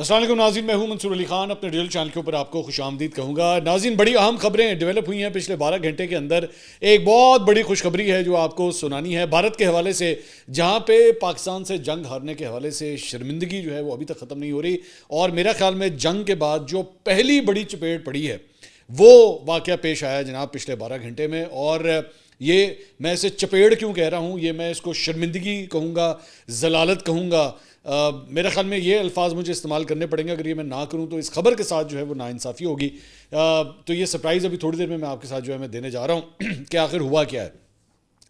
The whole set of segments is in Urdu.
السلام علیکم ناظرین، میں ہوں منصور علی خان، اپنے ریل چینل کے اوپر آپ کو خوش آمدید کہوں گا۔ ناظرین، بڑی اہم خبریں ڈیولپ ہوئی ہیں پچھلے 12 گھنٹے کے اندر۔ ایک بہت بڑی خوشخبری ہے جو آپ کو سنانی ہے بھارت کے حوالے سے، جہاں پہ پاکستان سے جنگ ہارنے کے حوالے سے شرمندگی جو ہے وہ ابھی تک ختم نہیں ہو رہی، اور میرا خیال میں جنگ کے بعد جو پہلی بڑی چپیٹ پڑی ہے وہ واقعہ پیش آیا جناب پچھلے 12 گھنٹے میں۔ اور یہ میں اسے چپیڑ کیوں کہہ رہا ہوں، یہ میں اس کو شرمندگی کہوں گا، ضلالت کہوں گا۔ میرے خیال میں یہ الفاظ مجھے استعمال کرنے پڑیں گے، اگر یہ میں نہ کروں تو اس خبر کے ساتھ جو ہے وہ ناانصافی ہوگی۔ تو یہ سرپرائز ابھی تھوڑی دیر میں آپ کے ساتھ جو ہے میں دینے جا رہا ہوں کہ آخر ہوا کیا ہے۔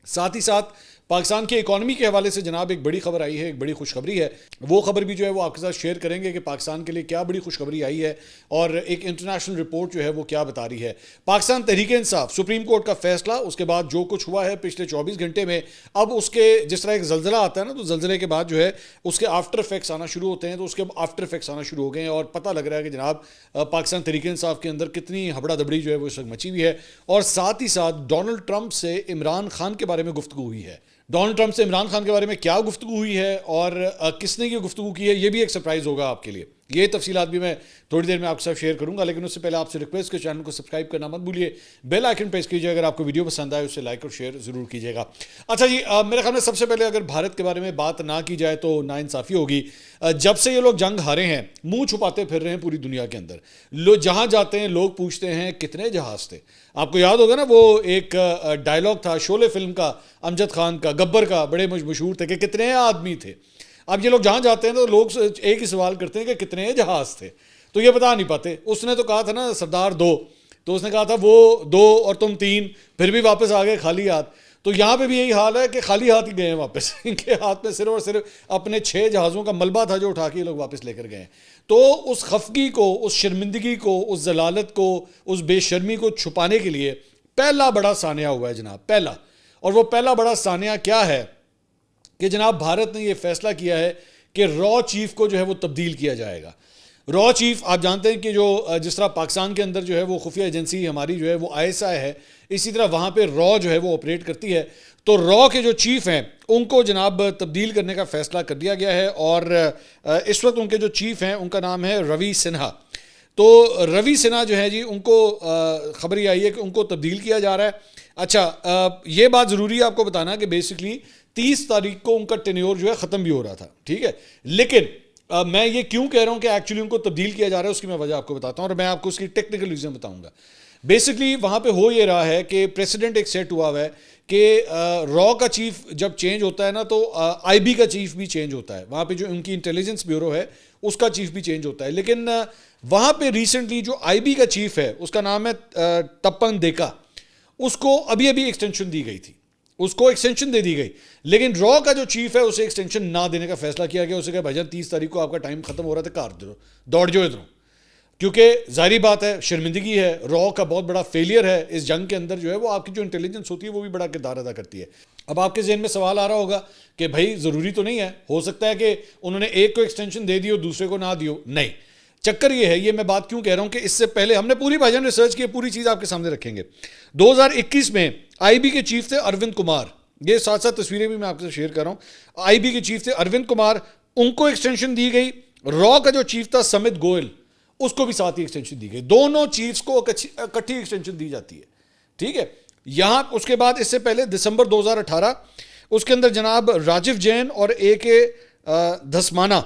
ساتھ ہی ساتھ پاکستان کی اکانومی کے حوالے سے جناب ایک بڑی خبر آئی ہے، ایک بڑی خوشخبری ہے۔ وہ خبر بھی جو ہے وہ آپ کے ساتھ شیئر کریں گے کہ پاکستان کے لیے کیا بڑی خوشخبری آئی ہے، اور ایک انٹرنیشنل رپورٹ جو ہے وہ کیا بتا رہی ہے۔ پاکستان تحریک انصاف، سپریم کورٹ کا فیصلہ، اس کے بعد جو کچھ ہوا ہے پچھلے 24 گھنٹے میں، اب اس کے جس طرح ایک زلزلہ آتا ہے نا، تو زلزلے کے بعد جو ہے اس کے آفٹر افیکٹس آنا شروع ہوتے ہیں، تو اس کے آفٹر افیکٹس آنا شروع ہو گئے ہیں، اور پتہ لگ رہا ہے کہ جناب پاکستان تحریک انصاف کے اندر کتنی ہبڑا دبڑی جو ہے وہ اس وقت مچی ہوئی ہے۔ اور ساتھ ہی ساتھ ڈونلڈ ٹرمپ سے عمران خان کے بارے میں گفتگو ہوئی ہے۔ ڈونلڈ ٹرمپ سے عمران خان کے بارے میں کیا گفتگو ہوئی ہے اور کس نے یہ گفتگو کی ہے، یہ بھی ایک سرپرائز ہوگا آپ کے لیے۔ یہ تفصیلات بھی میں تھوڑی دیر میں آپ کے ساتھ شیئر کروں گا، لیکن اس سے پہلے آپ سے ریکویسٹ کہ چینل کو سبسکرائب کرنا مت بھولیے، بیل آئیکن پریس کیجیے، اگر آپ کو ویڈیو پسند آئے اسے لائک اور شیئر ضرور کیجیے گا۔ اچھا جی، میرے خیال میں سب سے پہلے اگر بھارت کے بارے میں بات نہ کی جائے تو ناانصافی ہوگی۔ جب سے یہ لوگ جنگ ہارے ہیں، منہ چھپاتے پھر رہے ہیں پوری دنیا کے اندر، جہاں جاتے ہیں لوگ پوچھتے ہیں کتنے جہاز تھے۔ آپ کو یاد ہوگا نا وہ ایک ڈائلاگ تھا شعلے فلم کا، امجد خان کا، گبر کا، بڑے مشہور تھے کہ کتنے آدمی تھے۔ اب یہ لوگ جہاں جاتے ہیں تو لوگ ایک ہی سوال کرتے ہیں کہ کتنے جہاز تھے، تو یہ بتا نہیں پاتے۔ اس نے تو کہا تھا نا سردار 2، تو اس نے کہا تھا وہ 2 اور تم 3، پھر بھی واپس آ گئے خالی ہاتھ۔ تو یہاں پہ بھی یہی حال ہے کہ خالی ہاتھ ہی گئے ہیں واپس، ان کے ہاتھ میں صرف اور صرف اپنے 6 جہازوں کا ملبہ تھا جو اٹھا کے یہ لوگ واپس لے کر گئے ہیں۔ تو اس خفگی کو، اس شرمندگی کو، اس ضلالت کو، اس بے شرمی کو چھپانے کے لیے پہلا بڑا سانحہ ہوا ہے جناب، پہلا۔ اور وہ پہلا بڑا سانحہ کیا ہے کہ جناب بھارت نے یہ فیصلہ کیا ہے کہ را چیف کو جو ہے وہ تبدیل کیا جائے گا۔ را چیف آپ جانتے ہیں کہ جو جس طرح پاکستان کے اندر جو ہے وہ خفیہ ایجنسی ہماری جو ہے وہ ISI ہے، اسی طرح وہاں پہ را جو ہے وہ آپریٹ کرتی ہے۔ تو را کے جو چیف ہیں ان کو جناب تبدیل کرنے کا فیصلہ کر دیا گیا ہے، اور اس وقت ان کے جو چیف ہیں ان کا نام ہے روی سنہا۔ تو روی سنہا جو ہے جی، ان کو خبر یہ آئی ہے کہ ان کو تبدیل کیا جا رہا ہے۔ اچھا، یہ بات ضروری ہے آپ کو بتانا کہ بیسکلی 30 تاریخ کو ان کا ٹینیور جو ہے ختم بھی ہو رہا تھا، ٹھیک ہے۔ لیکن میں یہ کیوں کہہ رہا ہوں کہ ایکچولی ان کو تبدیل کیا جا رہا ہے، اس کی میں وجہ آپ کو بتاتا ہوں، اور میں آپ کو اس کی ٹیکنیکل ریزن بتاؤں گا۔ بیسکلی وہاں پہ ہو یہ رہا ہے کہ پریسیڈنٹ ایک سیٹ ہوا ہے کہ را کا چیف جب چینج ہوتا ہے نا تو IB کا چیف بھی چینج ہوتا ہے، وہاں پہ جو ان کی انٹیلیجنس بیورو ہے اس کا چیف بھی چینج ہوتا ہے۔ لیکن وہاں پہ ریسنٹلی جو IB کا چیف ہے اس کا نام ہے تپن دیکا، اس کو ابھی ایکسٹینشن دی گئی تھی، اس کو ایکسٹینشن دے دی گئی، لیکن را کا جو چیف ہے اسے ایکسٹینشن نہ دینے کا فیصلہ کیا گیا۔ اسے کہا بھائی جان 30 تاریخ کو آپ کا ٹائم ختم ہو رہا تھا، کار دوڑ جو ادھروں، کیونکہ ظاہری بات ہے شرمندگی ہے، را کا بہت بڑا فیلئر ہے اس جنگ کے اندر، جو ہے وہ آپ کی جو انٹیلیجنس ہوتی ہے وہ بھی بڑا کردار ادا کرتی ہے۔ اب آپ کے ذہن میں سوال آ رہا ہوگا کہ بھائی ضروری تو نہیں ہے، ہو سکتا ہے کہ انہوں نے ایک کو ایکسٹینشن دے دی اور دوسرے کو نہ دیو۔ نہیں، چکر یہ ہے، یہ میں بات کیوں کہہ رہا ہوں کہ اس سے پہلے ہم نے پوری بھاجن ریسرچ کی، پوری چیز آپ کے سامنے رکھیں گے۔ 2021 میں IB کے چیف تھے اروند کمار، یہ ساتھ ساتھ تصویریں بھی میں آپ کے ساتھ شیئر کر رہا ہوں۔ IB کے چیف تھے اروند کمار، ان کو ایکسٹینشن دی گئی۔ را کا جو چیف تھا سمت گوئل، اس کو بھی ساتھ ہی ایکسٹینشن دی گئی۔ دونوں چیفز کو اکٹھی ایکسٹینشن دی جاتی ہے، ٹھیک ہے۔ یہاں اس کے بعد اس سے پہلے دسمبر 2018 اس کے اندر جناب راجیو جین اور AK دھسمانہ،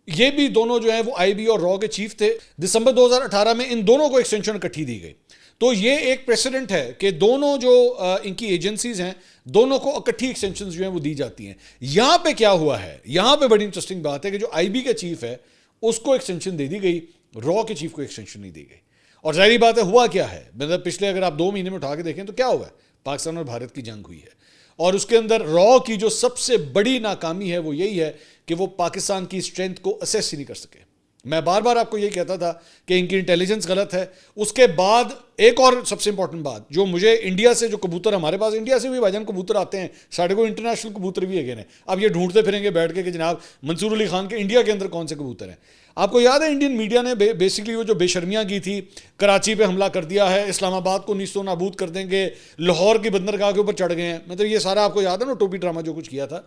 یہ بھی دونوں جو ہیں وہ IB اور را کے چیف تھے۔ دسمبر 2018 میں ان دونوں کو ایکسٹینشن اکٹھی دی گئی۔ تو یہ ایک پریسیڈنٹ ہے کہ دونوں جو ان کی ایجنسیز ہیں دونوں کو اکٹھی ایکسٹینشنز جو ہیں وہ دی جاتی ہیں۔ یہاں پہ کیا ہوا ہے، یہاں پہ بڑی انٹرسٹنگ بات ہے کہ جو IB کا چیف ہے اس کو ایکسٹینشن دے دی گئی، را کے چیف کو ایکسٹینشن نہیں دی گئی۔ اور ظاہری بات ہے ہوا کیا ہے، مطلب پچھلے اگر آپ 2 مہینے میں اٹھا کے دیکھیں تو کیا ہوا ہے، پاکستان اور بھارت کی جنگ ہوئی ہے، اور اس کے اندر را کی جو سب سے بڑی ناکامی ہے وہ یہی ہے کہ وہ پاکستان کی اسٹرینتھ کو اسیس ہی نہیں کر سکے۔ میں بار بار آپ کو یہ کہتا تھا کہ ان کی انٹیلیجنس غلط ہے۔ اس کے بعد ایک اور سب سے امپورٹنٹ بات، جو مجھے انڈیا سے جو کبوتر ہمارے پاس انڈیا سے بھی بھائی جان کبوتر آتے ہیں، ساڑھے کو انٹرنیشنل کبوتر بھی اگین ہیں، اب یہ ڈھونڈتے پھریں گے بیٹھ کے کہ جناب منصور علی خان کے انڈیا کے اندر کون سے کبوتر ہیں۔ آپ کو یاد ہے انڈین میڈیا نے بیسکلی وہ جو بے شرمیاں کی تھی، کراچی پہ حملہ کر دیا ہے، اسلام آباد کو نیست و نابود کر دیں گے، لاہور کی بندرگاہ کے اوپر چڑھ گئے ہیں، مطلب یہ سارا آپ کو یاد ہے نا ٹوپی ڈرامہ جو کچھ کیا تھا،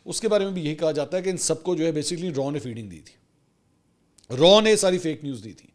اس کے بارے میں بھی یہی کہا جاتا ہے کہ ان سب کو جو ہے بیسکلی را نے فیڈنگ دی تھی۔ را نے ساری فیک نیوز دی تھی.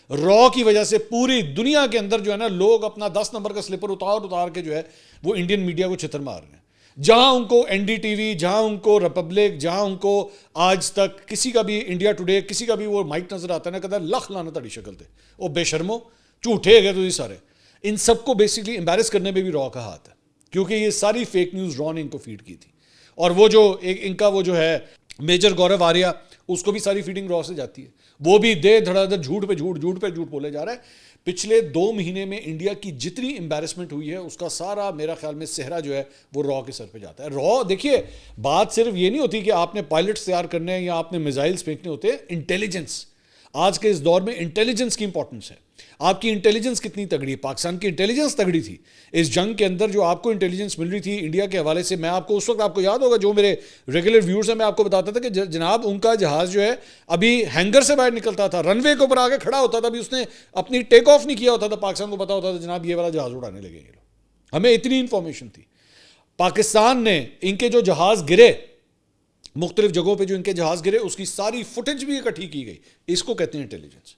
را کی وجہ سے پوری دنیا کے اندر جو ہے نا لوگ اپنا 10 نمبر کا سلپر اتار کے جو ہے وہ انڈین میڈیا کو چھتر مار رہے ہیں. جہاں ان کو این ڈی ٹی وی, جہاں ان کو ریپبلک, جہاں ان کو آج تک کسی کا بھی انڈیا ٹوڈے, کسی کا بھی وہ مائک نظر آتا ہے نا, کہتا ہے لکھ لانا تڑی شکل تھے وہ بے شرمو جھوٹے گئے تو یہ سارے. ان سب کو بیسکلی امبیرس کرنے میں بھی را کا ہاتھ ہے, کیونکہ یہ ساری فیک نیوز را نے ان کو فیڈ کی تھی. اور وہ جو ان کا وہ جو ہے میجر گورو آریہ, اس کو بھی ساری فیڈنگ را سے جاتی ہے. وہ بھی دے دھڑا دھڑ جھوٹ پہ جھوٹ بولے جا رہا ہے. پچھلے 2 مہینے میں انڈیا کی جتنی امبیرسمنٹ ہوئی ہے اس کا سارا میرا خیال میں صحرا جو ہے وہ را کے سر پہ جاتا ہے. را دیکھیے بات صرف یہ نہیں ہوتی کہ آپ نے پائلٹس تیار کرنے ہیں یا آپ نے میزائلز پھینکنے ہوتے ہیں. انٹیلیجنس, آج کے اس دور میں انٹیلیجنس کی امپورٹنس ہے. آپ کی انٹیلیجنس کتنی تگڑی ہے؟ پاکستان کی انٹیلیجنس تگڑی تھی اس جنگ کے اندر. جو آپ کو انٹیلیجنس مل رہی تھی انڈیا کے حوالے سے, میں آپ کو اس وقت, آپ کو یاد ہوگا جو میرے ریگولر ویورز ہیں, میں آپ کو بتاتا تھا کہ جناب ان کا جہاز جو ہے ابھی ہینگر سے باہر نکلتا تھا, رن وے کے اوپر آ کے کھڑا ہوتا تھا, ابھی اس نے اپنی ٹیک آف نہیں کیا ہوتا تھا, پاکستان کو پتا ہوتا تھا جناب یہ والا جہاز اڑانے لگے یہ لوگ. ہمیں اتنی انفارمیشن تھی. پاکستان نے ان کے جو جہاز گرے مختلف جگہوں پہ, جو ان کے جہاز گرے اس کی ساری فوٹیج بھی اکٹھی کی گئی. اس کو کہتے ہیں انٹیلیجنس.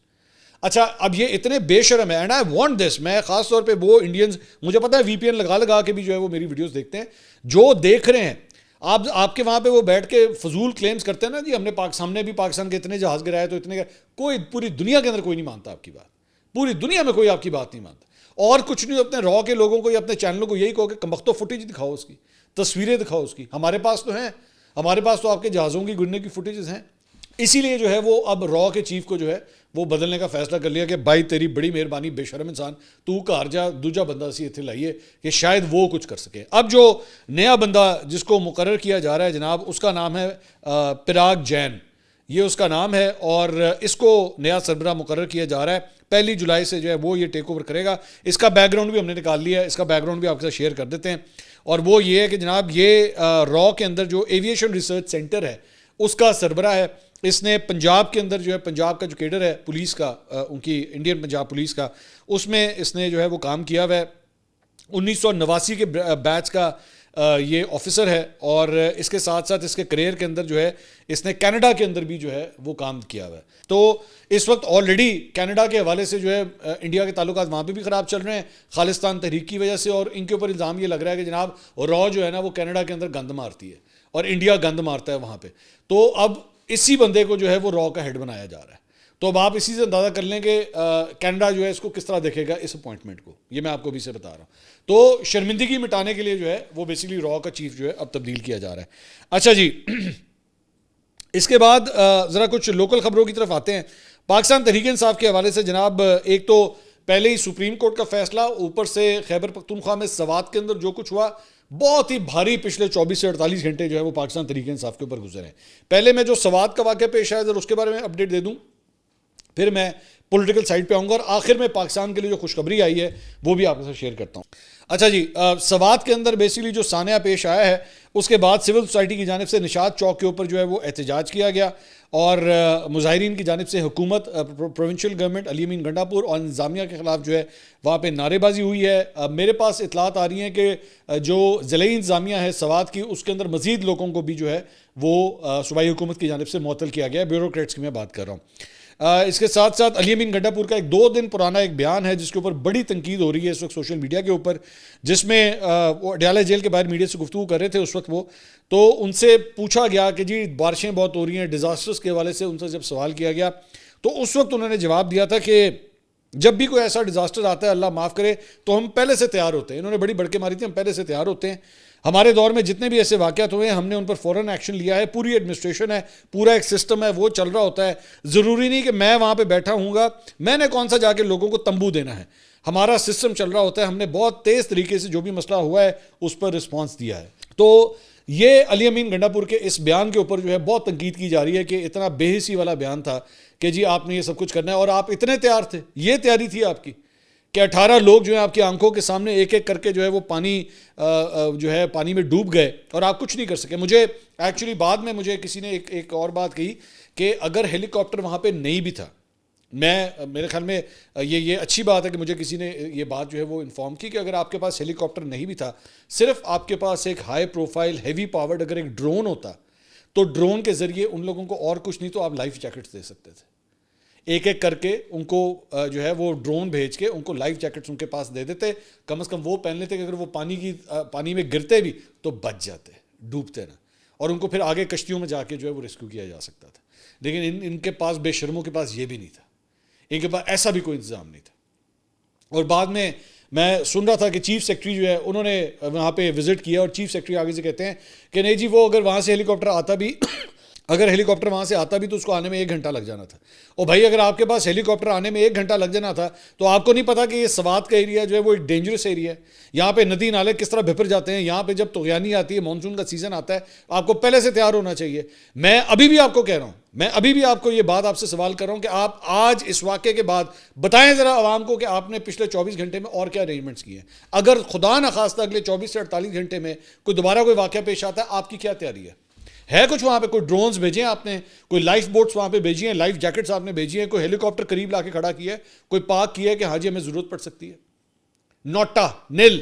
اچھا اب یہ اتنے بے شرم ہے, اینڈ آئی وانٹ دس, میں خاص طور پہ وہ انڈینز, مجھے پتا ہے وی پی این لگا کے بھی جو ہے وہ میری ویڈیوز دیکھتے ہیں, جو دیکھ رہے ہیں آپ کے وہاں پہ وہ بیٹھ کے فضول کلیمز کرتے ہیں نا جی ہم نے بھی پاکستان کے اتنے جہاز گرائے تو اتنے, کوئی پوری دنیا کے اندر کوئی نہیں مانتا آپ کی بات. پوری دنیا میں کوئی آپ کی بات نہیں مانتا. اور کچھ نہیں, اپنے را کے لوگوں کو یا اپنے چینلوں کو یہی کہو کہ کمبختو فوٹیج دکھاؤ, اس کی تصویریں دکھاؤ اس کی. ہمارے پاس تو ہیں, ہمارے پاس تو آپ کے جہازوں کی گرنے کی فوٹیجز ہیں. اسی لیے جو ہے وہ اب را کے چیف کو جو ہے وہ بدلنے کا فیصلہ کر لیا کہ بھائی تیری بڑی مہربانی بے شرم انسان, تو گھر جا دوجا بندہ سی اتنے لائیے کہ شاید وہ کچھ کر سکے. اب جو نیا بندہ جس کو مقرر کیا جا رہا ہے جناب, اس کا نام ہے پراگ جین, یہ اس کا نام ہے, اور اس کو نیا سربراہ مقرر کیا جا رہا ہے. 1 جولائی سے جو ہے وہ یہ ٹیک اوور کرے گا. اس کا بیک گراؤنڈ بھی ہم نے نکال لیا ہے, اس کا بیک گراؤنڈ بھی آپ کے ساتھ شیئر کر دیتے ہیں. اور وہ یہ ہے کہ جناب یہ را کے اندر جو ایویشن ریسرچ سینٹر ہے اس کا سربراہ ہے. اس نے پنجاب کے اندر جو ہے, پنجاب کا جو کیڈر ہے پولیس کا, ان کی انڈین پنجاب پولیس کا, اس میں اس نے جو ہے وہ کام کیا ہوا ہے. 1989 کے بیچ کا یہ آفیسر ہے, اور اس کے ساتھ ساتھ اس کے کریئر کے اندر جو ہے اس نے کینیڈا کے اندر بھی جو ہے وہ کام کیا ہوا ہے. تو اس وقت آلریڈی کینیڈا کے حوالے سے جو ہے انڈیا کے تعلقات وہاں پہ بھی خراب چل رہے ہیں خالصتان تحریک کی وجہ سے, اور ان کے اوپر الزام یہ لگ رہا ہے کہ جناب را جو ہے نا وہ کینیڈا کے اندر گند مارتی ہے اور انڈیا گند مارتا ہے وہاں پہ. تو اب اسی بندے کو جو ہے وہ را کا ہیڈ بنایا جا رہا ہے. تو اب آپ اسی سے اندازہ کر لیں کہ کینیڈا جو ہے اس کو کس طرح دیکھے گا اس اپوائنٹمنٹ کو, یہ میں آپ کو بھی سے بتا رہا ہوں. تو شرمندگی مٹانے کے لیے جو ہے وہ بیسیکلی را کا چیف جو ہے اب تبدیل کیا جا رہا ہے. اچھا جی, اس کے بعد ذرا کچھ لوکل خبروں کی طرف آتے ہیں. پاکستان تحریک انصاف کے حوالے سے جناب, ایک تو پہلے ہی سپریم کورٹ کا فیصلہ, اوپر سے خیبر پختونخوا میں سوات کے اندر جو کچھ ہوا, بہت ہی بھاری پچھلے 24 سے 48 گھنٹے جو ہے وہ پاکستان تحریک انصاف کے اوپر گزرے ہیں. پہلے میں جو سوات کا واقعہ پیش آیا ذرا اس کے بارے میں اپڈیٹ دے دوں, پھر میں پولیٹیکل سائڈ پہ آؤں گا, اور آخر میں پاکستان کے لیے جو خوشخبری آئی ہے وہ بھی آپ کے ساتھ شیئر کرتا ہوں. اچھا جی, سوات کے اندر بیسیکلی جو سانحہ پیش آیا ہے, اس کے بعد سول سوسائٹی کی جانب سے نشاط چوک کے اوپر جو ہے وہ احتجاج کیا گیا, اور مظاہرین کی جانب سے حکومت, پروونشل گورنمنٹ, علی امین گنڈا پور اور انتظامیہ کے خلاف جو ہے وہاں پہ نعرے بازی ہوئی ہے. میرے پاس اطلاعات آ رہی ہیں کہ جو ضلعی انتظامیہ ہے سوات کی, اس کے اندر مزید لوگوں کو بھی جو ہے وہ صوبائی حکومت کی جانب سے معطل کیا گیا ہے. بیوروکریٹس کی میں بات کر رہا ہوں. اس کے ساتھ ساتھ علی امین گنڈا پور کا ایک 2 دن پرانا ایک بیان ہے جس کے اوپر بڑی تنقید ہو رہی ہے اس وقت سوشل میڈیا کے اوپر, جس میں وہ اڈیالہ جیل کے باہر میڈیا سے گفتگو کر رہے تھے اس وقت وہ, تو ان سے پوچھا گیا کہ جی بارشیں بہت ہو رہی ہیں, ڈیزاسٹرز کے حوالے سے ان سے جب سوال کیا گیا تو اس وقت انہوں نے جواب دیا تھا کہ جب بھی کوئی ایسا ڈیزاسٹر آتا ہے اللہ معاف کرے تو ہم پہلے سے تیار ہوتے ہیں. انہوں نے بڑی بڑکے ماری تھی, ہم پہلے سے تیار ہوتے ہیں. ہمارے دور میں جتنے بھی ایسے واقعات ہوئے ہیں ہم نے ان پر فوراً ایکشن لیا ہے, پوری ایڈمنسٹریشن ہے, پورا ایک سسٹم ہے وہ چل رہا ہوتا ہے. ضروری نہیں کہ میں وہاں پہ بیٹھا ہوں گا, میں نے کون سا جا کے لوگوں کو تمبو دینا ہے, ہمارا سسٹم چل رہا ہوتا ہے. ہم نے بہت تیز طریقے سے جو بھی مسئلہ ہوا ہے اس پر رسپانس دیا ہے. تو یہ علی امین گنڈا پور کے اس بیان کے اوپر جو ہے بہت تنقید کی جا رہی ہے کہ اتنا بے حسی والا بیان تھا کہ جی آپ نے یہ سب کچھ کرنا ہے, اور آپ اتنے تیار تھے, یہ تیاری تھی آپ کی کہ 18 لوگ جو ہیں آپ کی آنکھوں کے سامنے ایک ایک کر کے جو ہے وہ پانی میں ڈوب گئے اور آپ کچھ نہیں کر سکے. مجھے ایکچولی بعد میں مجھے کسی نے ایک اور بات کہی کہ اگر ہیلی کاپٹر وہاں پہ نہیں بھی تھا, میرے خیال میں یہ اچھی بات ہے کہ مجھے کسی نے یہ بات جو ہے وہ انفارم کی کہ اگر آپ کے پاس ہیلی کاپٹر نہیں بھی تھا, صرف آپ کے پاس ایک ہائی پروفائل ہیوی پاورڈ اگر ایک ڈرون ہوتا تو ڈرون کے ذریعے ان لوگوں کو اور کچھ نہیں تو آپ لائف جیکٹس دے سکتے تھے. ایک ایک کر کے ان کو جو ہے وہ ڈرون بھیج کے ان کو لائف جیکٹس ان کے پاس دے دیتے, کم از کم وہ پہن لیتے کہ اگر وہ پانی میں گرتے بھی تو بچ جاتے, ڈوبتے نہ, اور ان کو پھر آگے کشتیوں میں جا کے جو ہے وہ ریسکیو کیا جا سکتا تھا. لیکن ان کے پاس, بے شرموں کے پاس یہ بھی نہیں تھا, ان کے پاس ایسا بھی کوئی انتظام نہیں تھا. اور بعد میں سن رہا تھا کہ چیف سیکرٹری جو ہے انہوں نے وہاں پہ وزٹ کیا, اور چیف سیکرٹری آگے سے کہتے ہیں کہ نہیں جی وہ اگر وہاں سے ہیلی کاپٹر آتا بھی اگر ہیلی کاپٹر وہاں سے آتا بھی تو اس کو آنے میں 1 گھنٹہ لگ جانا تھا. اور بھائی اگر آپ کے پاس ہیلی کاپٹر آنے میں 1 گھنٹہ لگ جانا تھا تو آپ کو نہیں پتا کہ یہ سوات کا ایریا جو ہے وہ ایک ڈینجرس ایریا ہے, یہاں پہ ندی نالے کس طرح بھپر جاتے ہیں, یہاں پہ جب طغیانی آتی ہے, مانسون کا سیزن آتا ہے, آپ کو پہلے سے تیار ہونا چاہیے. میں ابھی بھی آپ کو کہہ رہا ہوں, میں ابھی بھی آپ کو یہ بات آپ سے سوال کر رہا ہوں کہ آپ آج اس واقعے کے بعد بتائیں ذرا عوام کو کہ آپ نے پچھلے 24 گھنٹے میں اور کیا ارینجمنٹس کیے ہیں. اگر خدا نخواستہ اگلے 24 سے 48 گھنٹے میں کوئی دوبارہ کوئی واقعہ پیش آتا ہے, آپ کی کیا تیاری ہے کچھ وہاں پہ؟ کوئی ڈرونز بھیجے ہیں آپ نے, کوئی لائف بوٹس وہاں پہ بھیجی ہیں, لائف جیکٹس آپ نے بھیجی ہیں, کوئی ہیلی کاپٹر قریب لا کے کھڑا کیا ہے, کوئی پارک کیا ہے کہ ہاں جی ہمیں ضرورت پڑ سکتی ہے؟ نوٹا نل,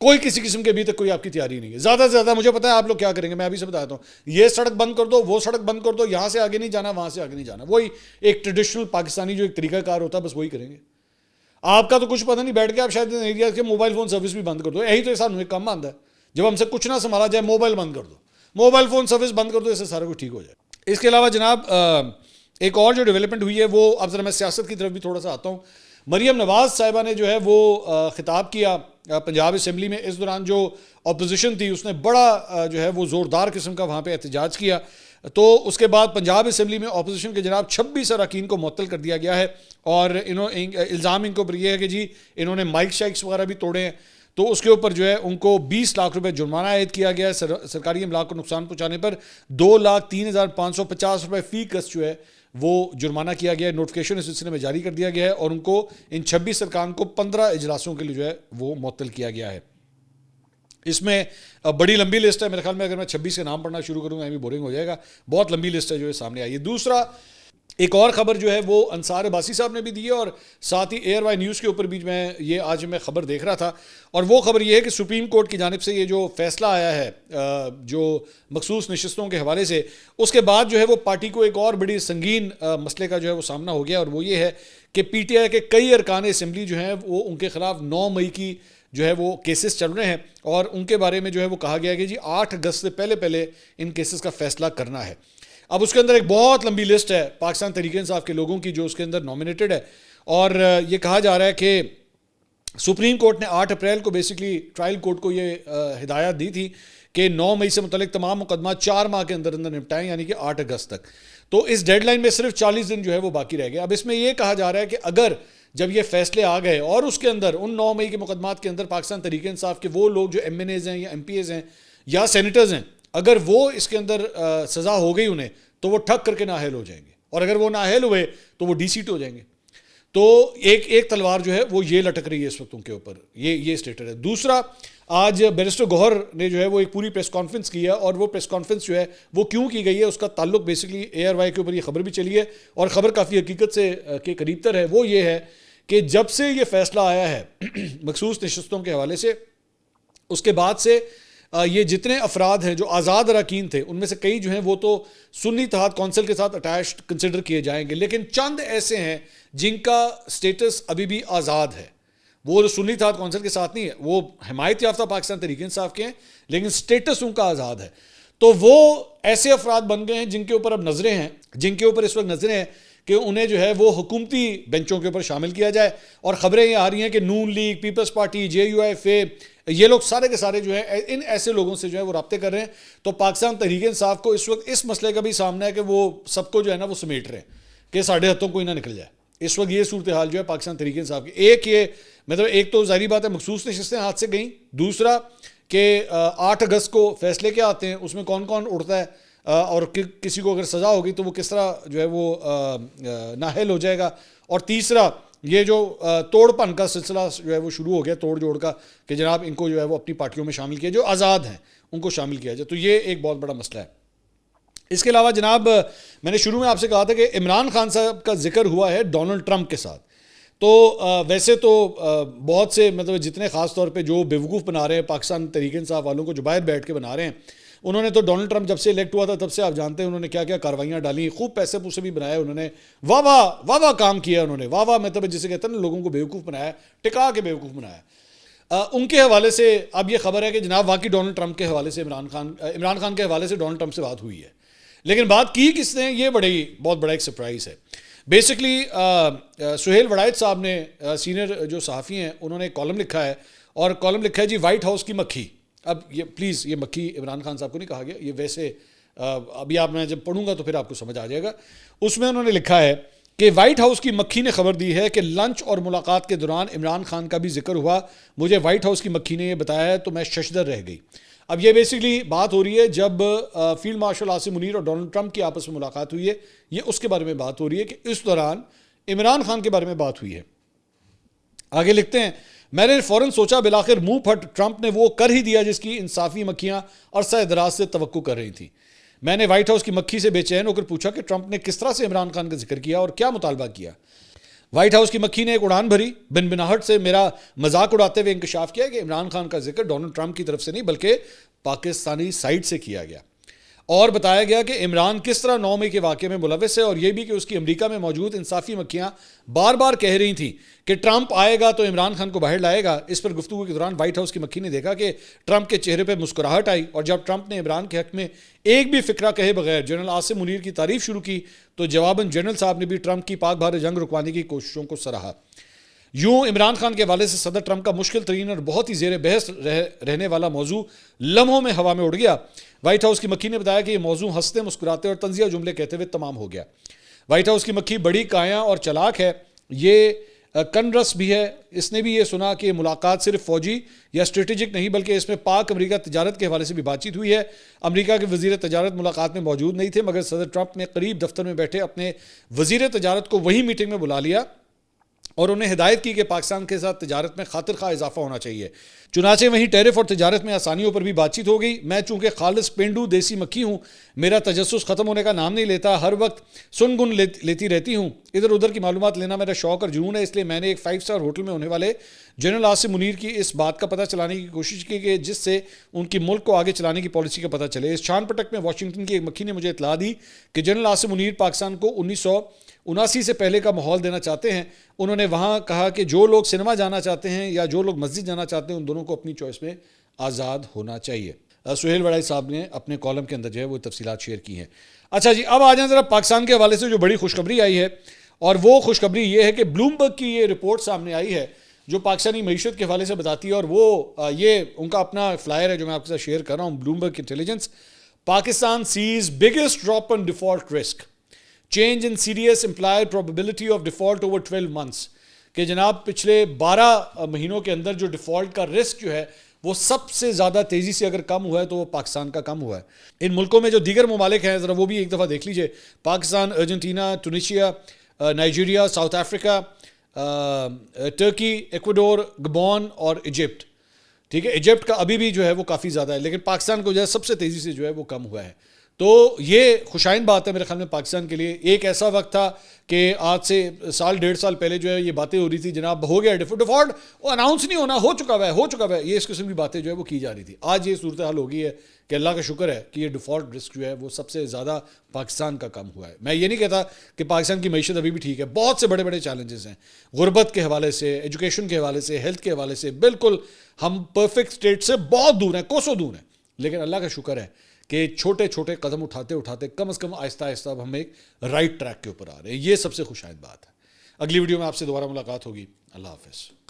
کوئی کسی قسم کے ابھی تک کوئی آپ کی تیاری نہیں ہے. زیادہ سے زیادہ مجھے پتا ہے آپ لوگ کیا کریں گے, میں ابھی سے بتاتا ہوں, یہ سڑک بند کر دو, وہ سڑک بند کر دو, یہاں سے آگے نہیں جانا, وہاں سے آگے نہیں جانا. وہی ایک ٹریڈیشنل پاکستانی جو ایک طریقہ کار ہوتا ہے, بس وہی کریں گے. آپ کا تو کچھ پتہ نہیں, بیٹھ کے آپ شاید ایریا کے موبائل فون سروس بھی بند کر دو. یہی تو سانوں ایک کام آتا ہے, جب ہم سے کچھ نہ سنبھالا جائے موبائل بند کر دو, موبائل فون سروس بند کر دو, اس سے سارا کچھ ٹھیک ہو جائے. اس کے علاوہ جناب ایک اور جو ڈیولپمنٹ ہوئی ہے وہ, اب ذرا میں سیاست کی طرف بھی تھوڑا سا آتا ہوں. مریم نواز صاحبہ نے جو ہے وہ خطاب کیا پنجاب اسمبلی میں. اس دوران جو اپوزیشن تھی اس نے بڑا جو ہے وہ زوردار قسم کا وہاں پہ احتجاج کیا. تو اس کے بعد پنجاب اسمبلی میں اپوزیشن کے جناب 26 اراکین کو معطل کر دیا گیا ہے, اور الزام ان کے اوپر یہ ہے کہ جی انہوں نے مائک شائکس وغیرہ بھی توڑے ہیں. تو اس کے اوپر جو ہے ان کو 20 لاکھ روپے جرمانہ عائد کیا گیا ہے. سرکاری املاک کو نقصان پہنچانے پر 2,03,550 روپے فی کس جو ہے وہ جرمانہ کیا گیا ہے. نوٹیفکیشن اس سلسلے میں جاری کر دیا گیا ہے, اور ان کو ان 26 ارکان کو 15 اجلاسوں کے لیے جو ہے وہ معطل کیا گیا ہے. اس میں بڑی لمبی لسٹ ہے, میرے خیال میں اگر میں 26 کے نام پڑھنا شروع کروں گا بھی بورنگ ہو جائے گا. بہت لمبی لسٹ ہے جو ہے سامنے آئی ہے. دوسرا ایک اور خبر جو ہے وہ انصار عباسی صاحب نے بھی دی ہے, اور ساتھ ہی ایئر وائی نیوز کے اوپر بھی یہ آج میں خبر دیکھ رہا تھا. اور وہ خبر یہ ہے کہ سپریم کورٹ کی جانب سے یہ جو فیصلہ آیا ہے جو مخصوص نشستوں کے حوالے سے, اس کے بعد جو ہے وہ پارٹی کو ایک اور بڑی سنگین مسئلے کا جو ہے وہ سامنا ہو گیا, اور وہ یہ ہے کہ پی ٹی آئی کے کئی ارکان اسمبلی جو ہیں وہ ان کے خلاف 9 مئی کی جو ہے وہ کیسز چل رہے ہیں, اور ان کے بارے میں جو ہے وہ کہا گیا کہ جی 8 اگست سے پہلے ان کیسز کا فیصلہ کرنا ہے. اب اس کے اندر ایک بہت لمبی لسٹ ہے پاکستان تحریک انصاف کے لوگوں کی جو اس کے اندر نامینیٹڈ ہے, اور یہ کہا جا رہا ہے کہ سپریم کورٹ نے 8 اپریل کو بیسکلی ٹرائل کورٹ کو یہ ہدایت دی تھی کہ 9 مئی سے متعلق تمام مقدمات 4 ماہ کے اندر نپٹائیں, یعنی کہ 8 اگست تک. تو اس ڈیڈ لائن میں صرف 40 دن جو ہے وہ باقی رہ گئے. اب اس میں یہ کہا جا رہا ہے کہ اگر جب یہ فیصلے آ گئے اور اس کے اندر ان 9 مئی کے مقدمات کے اندر پاکستان تحریک انصاف کے وہ لوگ جو ایم این ایز ہیں یا ایم پی ایز ہیں یا سینیٹرز ہیں, اگر وہ اس کے اندر سزا ہو گئی انہیں, تو وہ ٹھک کر کے نااہل ہو جائیں گے, اور اگر وہ نااہل ہوئے تو وہ ڈی سیٹ ہو جائیں گے. تو ایک تلوار جو ہے وہ یہ لٹک رہی ہے اس وقت ان کے اوپر, یہ اسٹیٹس ہے. دوسرا, آج بیرسٹر گوہر نے جو ہے وہ ایک پوری پریس کانفرنس کی ہے, اور وہ پریس کانفرنس جو ہے وہ کیوں کی گئی ہے اس کا تعلق بیسکلی اے آر وائی کے اوپر یہ خبر بھی چلی ہے, اور خبر کافی حقیقت سے کے قریب تر ہے. وہ یہ ہے کہ جب سے یہ فیصلہ آیا ہے مخصوص نشستوں کے حوالے سے, اس کے بعد سے یہ جتنے افراد ہیں جو آزاد اراکین تھے ان میں سے کئی جو ہیں وہ تو سنی اتحاد کونسل کے ساتھ اٹیچڈ کنسیڈر کیے جائیں گے, لیکن چند ایسے ہیں جن کا سٹیٹس ابھی بھی آزاد ہے. وہ سنی اتحاد کونسل کے ساتھ نہیں ہے, وہ حمایت یافتہ پاکستان تحریک انصاف کے ہیں, لیکن سٹیٹس ان کا آزاد ہے. تو وہ ایسے افراد بن گئے ہیں جن کے اوپر اب نظریں ہیں, جن کے اوپر اس وقت نظریں ہیں کہ انہیں جو ہے وہ حکومتی بینچوں کے اوپر شامل کیا جائے. اور خبریں یہ آ رہی ہیں کہ Noon League, People's Party, J U F A, یہ لوگ سارے کے سارے جو ہیں ان ایسے لوگوں سے جو ہے وہ رابطے کر رہے ہیں. تو پاکستان تحریک انصاف کو اس وقت اس مسئلے کا بھی سامنا ہے کہ وہ سب کو جو ہے نا وہ سمیٹ رہے ہیں کہ ساڑھے ہاتھوں کوئی نہ نکل جائے. اس وقت یہ صورتحال جو ہے پاکستان تحریک انصاف کی, ایک تو ظاہری بات ہے مخصوص نشستیں ہاتھ سے گئیں. دوسرا کہ 8 اگست کو فیصلے کیا آتے ہیں, اس میں کون کون اڑتا ہے, اور کسی کو اگر سزا ہوگی تو وہ کس طرح جو ہے وہ نااہل ہو جائے گا. اور تیسرا یہ جو توڑ پھن کا سلسلہ جو ہے وہ شروع ہو گیا, توڑ جوڑ کا, کہ جناب ان کو جو ہے وہ اپنی پارٹیوں میں شامل کیا, جو آزاد ہیں ان کو شامل کیا جائے. تو یہ ایک بہت بڑا مسئلہ ہے. اس کے علاوہ جناب میں نے شروع میں آپ سے کہا تھا کہ عمران خان صاحب کا ذکر ہوا ہے ڈونلڈ ٹرمپ کے ساتھ. تو ویسے تو بہت سے مطلب جتنے خاص طور پہ جو بیوقوف بنا رہے ہیں پاکستان تحریک انصاف والوں کو, جو باہر بیٹھ کے بنا رہے ہیں, انہوں نے تو ڈونلڈ ٹرمپ جب سے الیکٹ ہوا تھا تب سے آپ جانتے ہیں انہوں نے کیا کیا کاروائیاں ڈالی, خوب پیسے پوسے بھی بنائے انہوں نے, واہ واہ واہ واہ کام کیا انہوں نے, واہ واہ مطلب جسے کہتے ہیں نا لوگوں کو بیوقوف بنایا, ٹکا کے بیوقوف بنایا. ان کے حوالے سے اب یہ خبر ہے کہ جناب واقعی ڈونلڈ ٹرمپ کے حوالے سے عمران خان کے حوالے سے ڈونلڈ ٹرمپ سے بات ہوئی ہے, لیکن بات کی کس نے, یہ بہت بڑا ایک سرپرائز ہے. بیسکلی سہیل وڑائچ صاحب نے, سینئر جو صحافی ہیں, انہوں نے ایک کالم لکھا ہے, اور کالم لکھا ہے جی وائٹ ہاؤس کی مکھی. اب یہ پلیز یہ مکھی عمران خان صاحب کو نہیں کہا گیا, یہ ویسے ابھی آپ میں جب پڑھوں گا تو پھر آپ کو سمجھ آ جائے گا. اس میں انہوں نے لکھا ہے کہ وائٹ ہاؤس کی مکھی نے خبر دی ہے کہ لنچ اور ملاقات کے دوران عمران خان کا بھی ذکر ہوا, مجھے وائٹ ہاؤس کی مکھی نے یہ بتایا ہے تو میں ششدر رہ گئی. اب یہ بیسکلی بات ہو رہی ہے جب فیلڈ مارشل عاصم منیر اور ڈونلڈ ٹرمپ کی آپس میں ملاقات ہوئی ہے, یہ اس کے بارے میں بات ہو رہی ہے کہ اس دوران عمران خان کے بارے میں بات ہوئی ہے. آگے لکھتے ہیں, میں نے فوراً سوچا بالآخر منہ پھٹ ٹرمپ نے وہ کر ہی دیا جس کی انصافی مکھیاں عرصہ دراز سے توقع کر رہی تھیں. میں نے وائٹ ہاؤس کی مکھی سے بے چین ہو کر پوچھا کہ ٹرمپ نے کس طرح سے عمران خان کا ذکر کیا اور کیا مطالبہ کیا. وائٹ ہاؤس کی مکھی نے ایک اڑان بھری, بناہٹ سے میرا مذاق اڑاتے ہوئے انکشاف کیا کہ عمران خان کا ذکر ڈونلڈ ٹرمپ کی طرف سے نہیں بلکہ پاکستانی سائٹ سے کیا گیا, اور بتایا گیا کہ عمران کس طرح 9 مئی کے واقعے میں ملوث ہے, اور یہ بھی کہ اس کی امریکہ میں موجود انصافی مکھیاں بار بار کہہ رہی تھیں کہ ٹرمپ آئے گا تو عمران خان کو باہر لائے گا. اس پر گفتگو کے دوران وائٹ ہاؤس کی مکھی نے دیکھا کہ ٹرمپ کے چہرے پہ مسکراہٹ آئی, اور جب ٹرمپ نے عمران کے حق میں ایک بھی فقرہ کہے بغیر جنرل عاصم منیر کی تعریف شروع کی تو جواباً جنرل صاحب نے بھی ٹرمپ کی پاک بھارت جنگ رکوانے کی کوششوں کو سراہا. یوں عمران خان کے حوالے سے صدر ٹرمپ کا مشکل ترین اور بہت ہی زیر بحث رہنے والا موضوع لمحوں میں ہوا میں اڑ گیا. وائٹ ہاؤس کی مکھی نے بتایا کہ یہ موضوع ہنستے مسکراتے اور طنزیہ جملے کہتے ہوئے تمام ہو گیا. وائٹ ہاؤس کی مکھی بڑی کایاں اور چلاک ہے, یہ کنرس بھی ہے, اس نے بھی یہ سنا کہ ملاقات صرف فوجی یا اسٹریٹجک نہیں بلکہ اس میں پاک امریکہ تجارت کے حوالے سے بھی بات چیت ہوئی ہے. امریکہ کے وزیر تجارت ملاقات میں موجود نہیں تھے, مگر صدر ٹرمپ نے قریب دفتر میں بیٹھے اپنے وزیر تجارت کو وہی میٹنگ میں بلا لیا اور انہیں ہدایت کی کہ پاکستان کے ساتھ تجارت میں خاطر خواہ اضافہ ہونا چاہیے. چنانچہ وہیں ٹیرف اور تجارت میں آسانیوں پر بھی بات چیت ہو گئی. میں چونکہ خالص پینڈو دیسی مکھی ہوں, میرا تجسس ختم ہونے کا نام نہیں لیتا, ہر وقت سن گن لیتی رہتی ہوں, ادھر ادھر کی معلومات لینا میرا شوق اور جنون ہے. اس لیے میں نے ایک 5 اسٹار ہوٹل میں ہونے والے جنرل عاصم منیر کی اس بات کا پتہ چلانے کی کوشش کی کہ جس سے ان کی ملک کو آگے چلانے کی پالیسی کا پتہ چلے. اس چھان پٹک میں واشنگٹن کی ایک مکھی نے مجھے اطلاع دی کہ جنرل عاصم منیر پاکستان کو 1979 سے پہلے کا ماحول دینا چاہتے ہیں. انہوں نے وہاں کہا کہ جو لوگ سنیما جانا چاہتے ہیں یا جو لوگ مسجد جانا چاہتے ہیں ان دونوں کو اپنی چوائس میں آزاد ہونا چاہیے. سہیل وڑائچ صاحب نے اپنے کالم کے اندر جو ہے وہ تفصیلات شیئر کی ہیں. اچھا جی, اب آ جائیں ذرا پاکستان کے حوالے سے جو بڑی خوشخبری آئی ہے, اور وہ خوشخبری یہ ہے کہ بلومبرگ کی یہ رپورٹ سامنے آئی ہے جو پاکستانی معیشت کے حوالے سے بتاتی ہے, اور وہ یہ ان کا اپنا فلائر ہے جو میں آپ کے ساتھ شیئر کر رہا ہوں. Bloomberg Intelligence, Pakistan says biggest drop in default risk, change in series implied probability of default over 12 months, کہ جناب پچھلے 12 مہینوں کے اندر جو ڈیفالٹ کا رسک جو ہے وہ سب سے زیادہ تیزی سے اگر کم ہوا ہے تو وہ پاکستان کا کم ہوا ہے. ان ملکوں میں جو دیگر ممالک ہیں ذرا وہ بھی ایک دفعہ دیکھ لیجئے, Pakistan, Argentina, Tunisia, Nigeria, South Africa, Turkey, Ecuador, Gabon اور ایجپٹ. ٹھیک ہے, ایجپٹ کا ابھی بھی جو ہے وہ کافی زیادہ ہے, لیکن پاکستان کو جو ہے سب سے تیزی سے جو ہے وہ کم ہوا ہے. تو یہ خوشائن بات ہے میرے خیال میں پاکستان کے لیے. ایک ایسا وقت تھا کہ آج سے 1.5 سال پہلے جو ہے یہ باتیں ہو رہی تھی, جناب ہو گیا ڈیفالٹ, وہ اناؤنس نہیں ہونا, ہو چکا ہے, یہ اس قسم کی باتیں جو ہے وہ کی جا رہی تھی. آج یہ صورتحال ہو گئی ہے کہ اللہ کا شکر ہے کہ یہ ڈیفالٹ رسک جو ہے وہ سب سے زیادہ پاکستان کا کم ہوا ہے. میں یہ نہیں کہتا کہ پاکستان کی معیشت ابھی بھی ٹھیک ہے, بہت سے بڑے بڑے چیلنجز ہیں غربت کے حوالے سے, ایجوکیشن کے حوالے سے, ہیلتھ کے حوالے سے, بالکل ہم پرفیکٹ اسٹیٹ سے بہت دور ہیں, کوسوں دور ہیں, لیکن اللہ کا شکر ہے کہ چھوٹے چھوٹے قدم اٹھاتے اٹھاتے کم از کم آہستہ آہستہ اب ہم ایک رائٹ ٹریک کے اوپر آ رہے ہیں. یہ سب سے خوشائن بات ہے. اگلی ویڈیو میں آپ سے دوبارہ ملاقات ہوگی. اللہ حافظ.